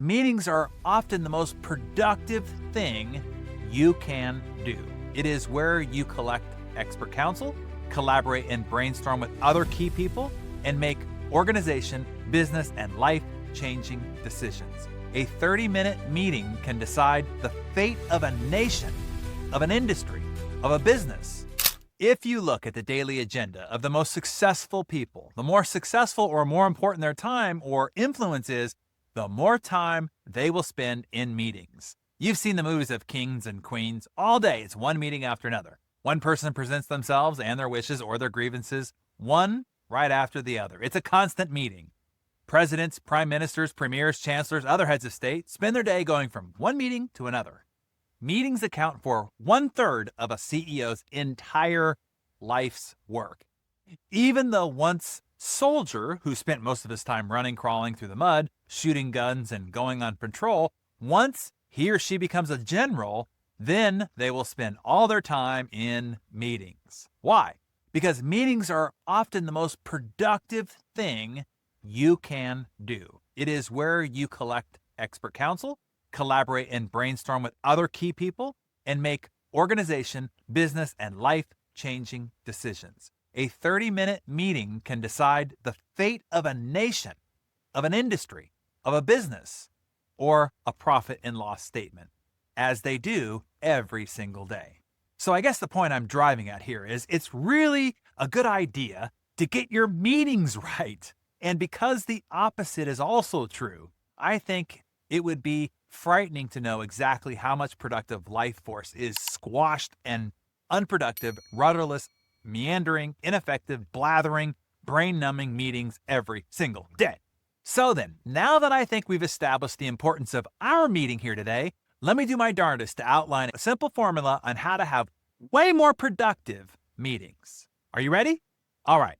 Meetings are often the most productive thing you can do. It is where you collect expert counsel, collaborate and brainstorm with other key people, and make organization, business, and life-changing decisions. A 30-minute meeting can decide the fate of a nation, of an industry, of a business. If you look at the daily agenda of the most successful people, the more successful or more important their time or influence is, the more time they will spend in meetings. You've seen the movies of kings and queens. All day, it's one meeting after another. One person presents themselves and their wishes or their grievances, one right after the other. It's a constant meeting. Presidents, prime ministers, premiers, chancellors, other heads of state spend their day going from one meeting to another. Meetings account for 1/3 of a CEO's entire life's work. Even the once soldier who spent most of his time running, crawling through the mud, shooting guns, and going on patrol, once he or she becomes a general, then they will spend all their time in meetings. Why? Because meetings are often the most productive thing you can do. It is where you collect expert counsel, collaborate and brainstorm with other key people, and make organization, business, and life-changing decisions. A 30-minute meeting can decide the fate of a nation, of an industry, of a business, or a profit and loss statement, as they do every single day. So I guess the point I'm driving at here is it's really a good idea to get your meetings right. And because the opposite is also true, I think it would be frightening to know exactly how much productive life force is squashed and unproductive, rudderless, meandering, ineffective, blathering, brain-numbing meetings every single day. So then, now that I think we've established the importance of our meeting here today, let me do my darndest to outline a simple formula on how to have way more productive meetings. Are you ready? All right.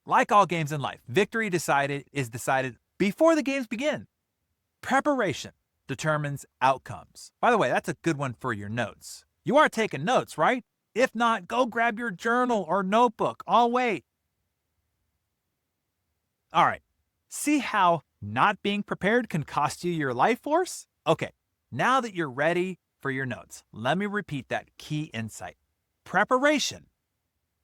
Like all games in life, victory is decided before the games begin. Preparation determines outcomes. By the way, that's a good one for your notes. You are taking notes, right? If not, go grab your journal or notebook. I'll wait. All right. See how not being prepared can cost you your life force? Okay. Now that you're ready for your notes, let me repeat that key insight. Preparation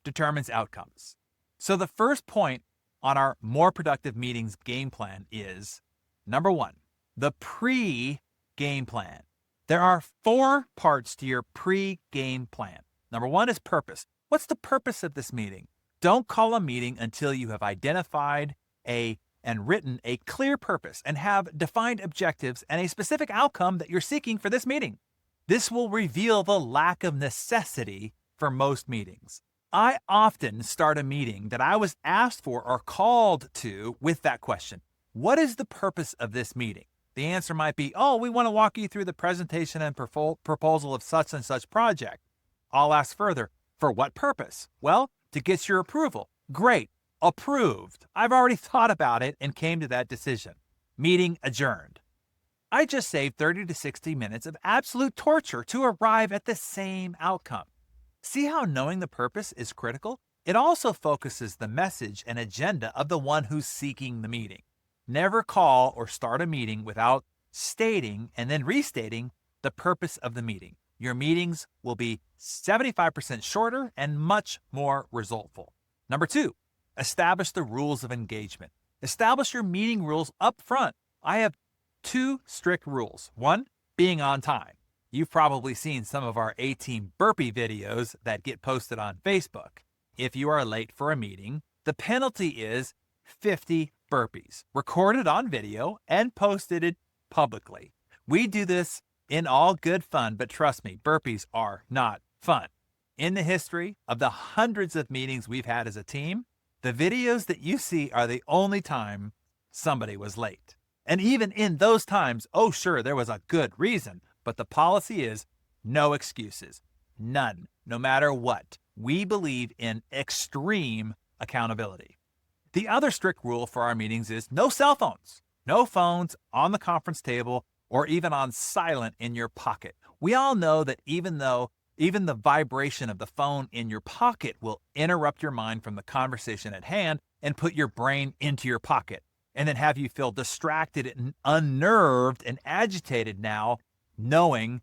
determines outcomes. So the first point on our more productive meetings game plan is, number one, the pre-game plan. There are 4 parts to your pre-game plan. Number 1 is purpose. What's the purpose of this meeting? Don't call a meeting until you have identified and written a clear purpose and have defined objectives and a specific outcome that you're seeking for this meeting. This will reveal the lack of necessity for most meetings. I often start a meeting that I was asked for or called to with that question. What is the purpose of this meeting? The answer might be, we want to walk you through the presentation and proposal of such and such project. I'll ask further, for what purpose? Well, to get your approval. Great. Approved. I've already thought about it and came to that decision. Meeting adjourned. I just saved 30 to 60 minutes of absolute torture to arrive at the same outcome. See how knowing the purpose is critical? It also focuses the message and agenda of the one who's seeking the meeting. Never call or start a meeting without stating and then restating the purpose of the meeting. Your meetings will be 75% shorter and much more resultful. Number 2, establish the rules of engagement. Establish your meeting rules up front. I have 2 strict rules. 1, being on time. You've probably seen some of our A-Team burpee videos that get posted on Facebook. If you are late for a meeting, the penalty is 50 burpees, recorded on video and posted publicly. We do this in all good fun, but trust me, burpees are not fun. In the history of the hundreds of meetings we've had as a team, the videos that you see are the only time somebody was late. And even in those times, sure, there was a good reason, but the policy is no excuses. None, no matter what. We believe in extreme accountability. The other strict rule for our meetings is no cell phones. No phones on the conference table or even on silent in your pocket. We all know that even the vibration of the phone in your pocket will interrupt your mind from the conversation at hand and put your brain into your pocket. and then have you feel distracted and unnerved and agitated now, knowing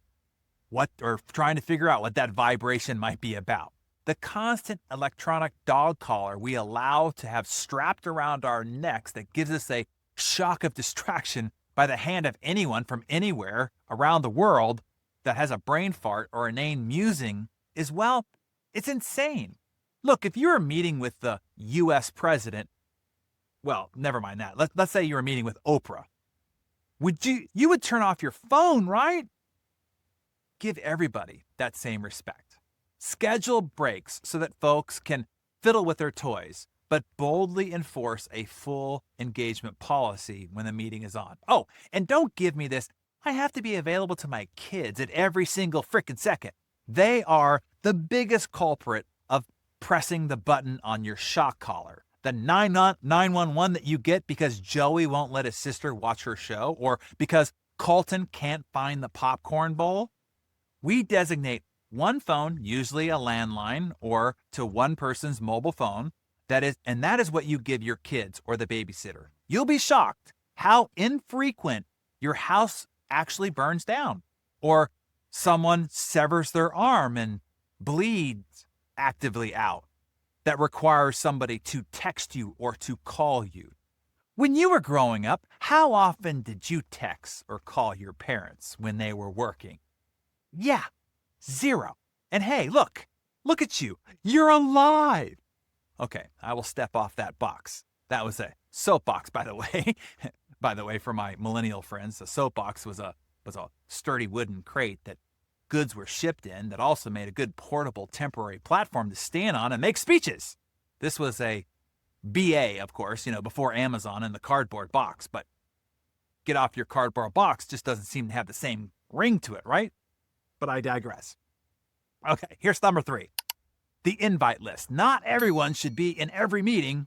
what or trying to figure out what that vibration might be about. The constant electronic dog collar we allow to have strapped around our necks that gives us a shock of distraction by the hand of anyone from anywhere around the world that has a brain fart or inane musing is, well, it's insane. Look, if you're meeting with the US president, well, never mind that. Let's say you're meeting with Oprah. You would turn off your phone, right? Give everybody that same respect. Schedule breaks so that folks can fiddle with their toys, but boldly enforce a full engagement policy when the meeting is on. Oh, and don't give me this, I have to be available to my kids at every single frickin' second. They are the biggest culprit of pressing the button on your shock collar. The 911 that you get because Joey won't let his sister watch her show, or because Colton can't find the popcorn bowl. We designate one phone, usually a landline, or to one person's mobile phone. That is what you give your kids or the babysitter. You'll be shocked how infrequent your house actually burns down, or someone severs their arm and bleeds actively out. That requires somebody to text you or to call you. When you were growing up, how often did you text or call your parents when they were working? Yeah, 0. And hey, look at you. You're alive. Okay, I will step off that box. That was a soapbox, by the way. By the way, for my millennial friends, a soapbox was a sturdy wooden crate that goods were shipped in that also made a good portable temporary platform to stand on and make speeches. This was a BA, of course, before Amazon and the cardboard box, but get off your cardboard box just doesn't seem to have the same ring to it, right? But I digress. Okay, here's number 3. The invite list. Not everyone should be in every meeting,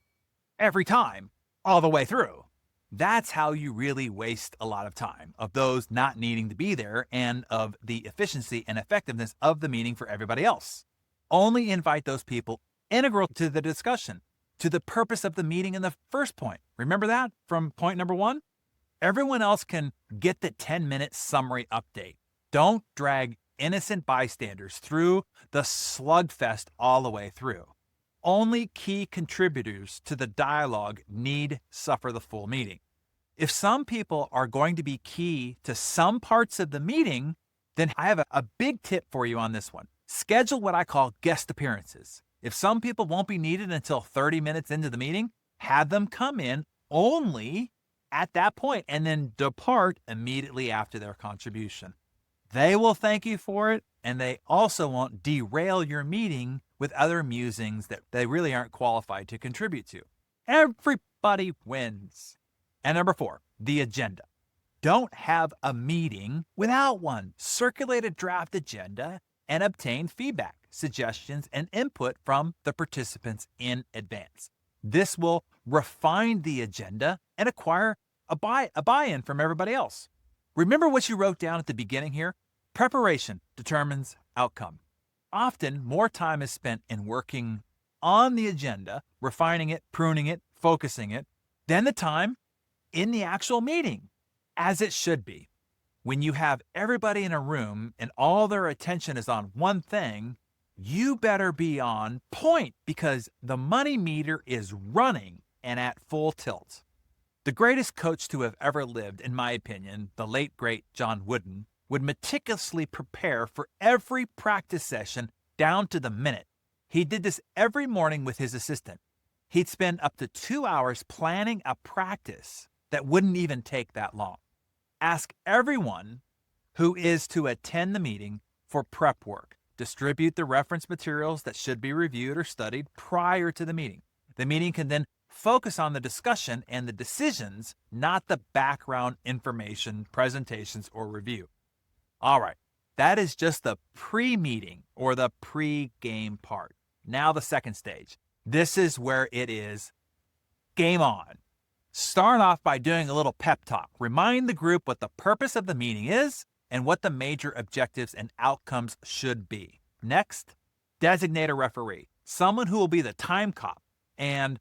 every time, all the way through. That's how you really waste a lot of time of those not needing to be there and of the efficiency and effectiveness of the meeting for everybody else. Only invite those people integral to the discussion, to the purpose of the meeting in the first point. Remember that from point number 1? Everyone else can get the 10-minute summary update. Don't drag innocent bystanders through the slugfest all the way through. Only key contributors to the dialogue need suffer the full meeting. If some people are going to be key to some parts of the meeting, then I have a big tip for you on this one. Schedule what I call guest appearances. If some people won't be needed until 30 minutes into the meeting, have them come in only at that point and then depart immediately after their contribution. They will thank you for it, and they also won't derail your meeting with other musings that they really aren't qualified to contribute to. Everybody wins. And number 4, the agenda. Don't have a meeting without one. Circulate a draft agenda and obtain feedback, suggestions, and input from the participants in advance. This will refine the agenda and acquire a buy-in from everybody else. Remember what you wrote down at the beginning here? Preparation determines outcome. Often, more time is spent in working on the agenda, refining it, pruning it, focusing it, than the time in the actual meeting, as it should be. When you have everybody in a room and all their attention is on one thing, you better be on point because the money meter is running and at full tilt. The greatest coach to have ever lived, in my opinion, the late, great John Wooden, would meticulously prepare for every practice session down to the minute. He did this every morning with his assistant. He'd spend up to 2 hours planning a practice that wouldn't even take that long. Ask everyone who is to attend the meeting for prep work. Distribute the reference materials that should be reviewed or studied prior to the meeting. The meeting can then focus on the discussion and the decisions, not the background information, presentations, or review. All right, that is just the pre-meeting or the pre-game part. Now the second stage. This is where it is game on. Start off by doing a little pep talk. Remind the group what the purpose of the meeting is and what the major objectives and outcomes should be. Next, designate a referee, someone who will be the time cop and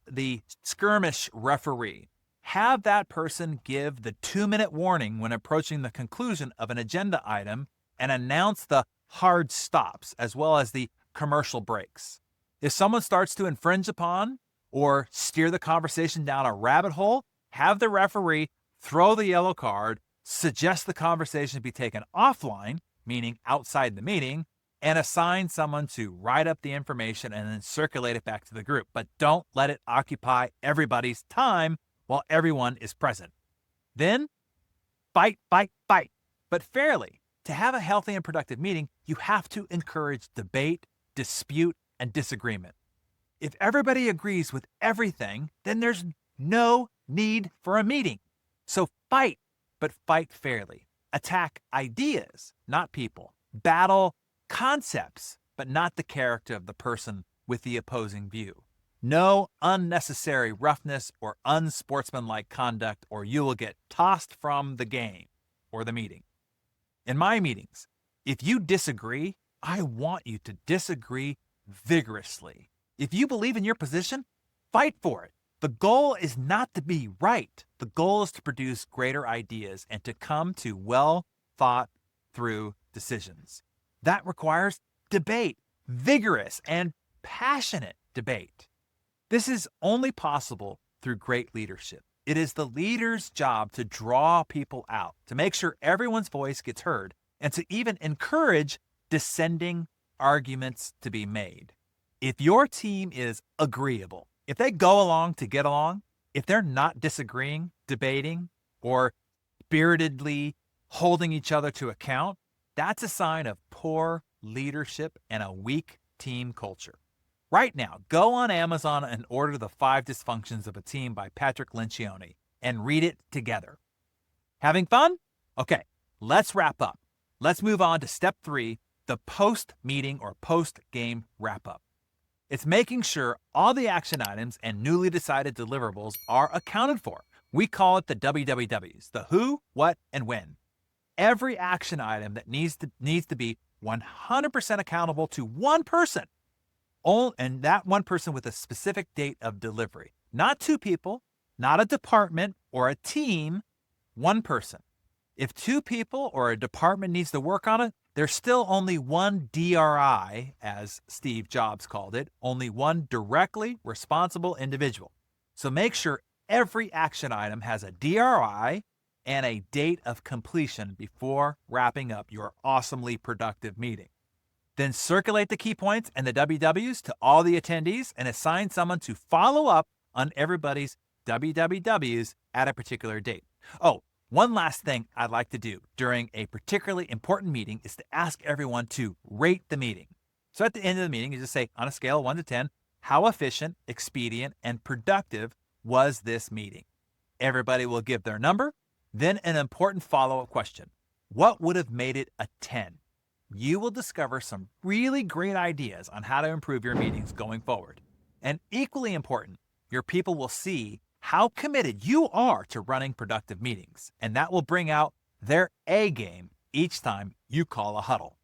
the skirmish referee. Have that person give the 2-minute warning when approaching the conclusion of an agenda item and announce the hard stops as well as the commercial breaks. If someone starts to infringe upon or steer the conversation down a rabbit hole, have the referee throw the yellow card, suggest the conversation be taken offline, meaning outside the meeting, and assign someone to write up the information and then circulate it back to the group. But don't let it occupy everybody's time while everyone is present. Then fight, but fairly. To have a healthy and productive meeting, you have to encourage debate, dispute, and disagreement. If everybody agrees with everything, then there's no need for a meeting. So fight, but fight fairly. Attack ideas, not people. Battle concepts, but not the character of the person with the opposing view. No unnecessary roughness or unsportsmanlike conduct, or you will get tossed from the game or the meeting. In my meetings, if you disagree, I want you to disagree vigorously. If you believe in your position, fight for it. The goal is not to be right. The goal is to produce greater ideas and to come to well thought through decisions. That requires debate, vigorous and passionate debate. This is only possible through great leadership. It is the leader's job to draw people out, to make sure everyone's voice gets heard, and to even encourage dissenting arguments to be made. If your team is agreeable, if they go along to get along, if they're not disagreeing, debating, or spiritedly holding each other to account, that's a sign of poor leadership and a weak team culture. Right now, go on Amazon and order The 5 Dysfunctions of a Team by Patrick Lencioni and read it together. Having fun? Okay, let's wrap up. Let's move on to step 3, the post-meeting or post-game wrap-up. It's making sure all the action items and newly decided deliverables are accounted for. We call it the WWWs, the who, what, and when. Every action item that needs to be 100% accountable to one person, and that one person with a specific date of delivery. Not 2 people, not a department or a team, one person. If 2 people or a department needs to work on it, there's still only one DRI, as Steve Jobs called it, only one directly responsible individual. So make sure every action item has a DRI and a date of completion before wrapping up your awesomely productive meeting. Then circulate the key points and the WWs to all the attendees and assign someone to follow up on everybody's WWWs at a particular date. Oh, one last thing I'd like to do during a particularly important meeting is to ask everyone to rate the meeting. So at the end of the meeting, you just say, on a scale of 1 to 10, how efficient, expedient, and productive was this meeting? Everybody will give their number. Then an important follow-up question. What would have made it a 10? You will discover some really great ideas on how to improve your meetings going forward. And equally important, your people will see how committed you are to running productive meetings, and that will bring out their A game each time you call a huddle.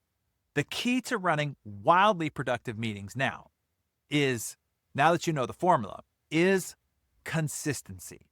The key to running wildly productive meetings now that you know the formula, is consistency.